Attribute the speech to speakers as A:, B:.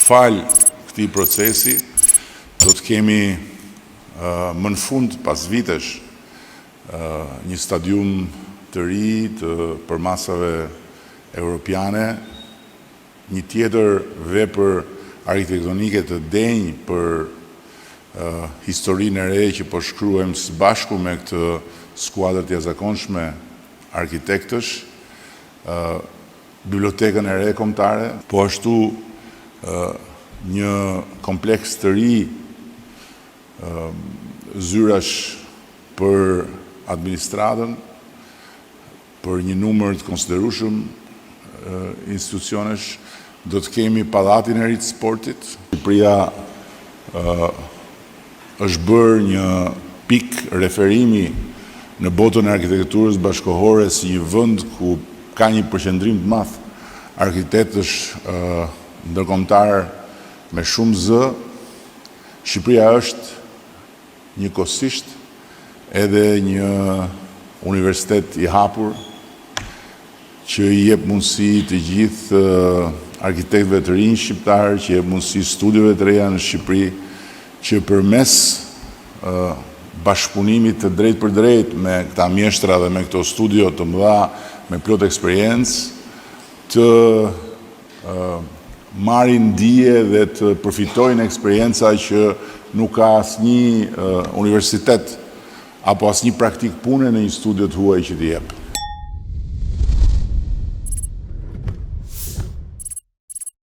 A: fal këtij procesi do të kemi më në fund pas vitesh një stadium të ri të përmasave europiane, një tjetër vepër arkitektonike të denjë për historinë e re që po shkruajmë së bashku me këtë skuadër të jashtëzakonshme arkitektësh, bibliotekën e re kombëtare, po ashtu një kompleks të ri zyrash për administratën, për një numër të konsiderueshëm institucionesh, do të kemi pallatin e ri të sportit. Shqipëria është bërë një pikë referimi në botën e arkitekturës bashkëkohore si një vend ku ka një përqendrim të madh arkitektësh ndërkombëtar me shumë zë. Shqipëria është njëkohësisht edhe një universitet i hapur që i jep mundësi të gjithë arkitektëve të rinj shqiptar, që jep mundësi studiove të reja në Shqipëri, që përmes bashkëpunimit të drejt për drejt me këta mjeshtra dhe me këto studio të mëdha me plot eksperiencë, të marrin dije dhe të përfitojnë eksperjenca që nuk ka asnjë universitet apo asnjë praktik pune në një studio të huaj që t'i jep.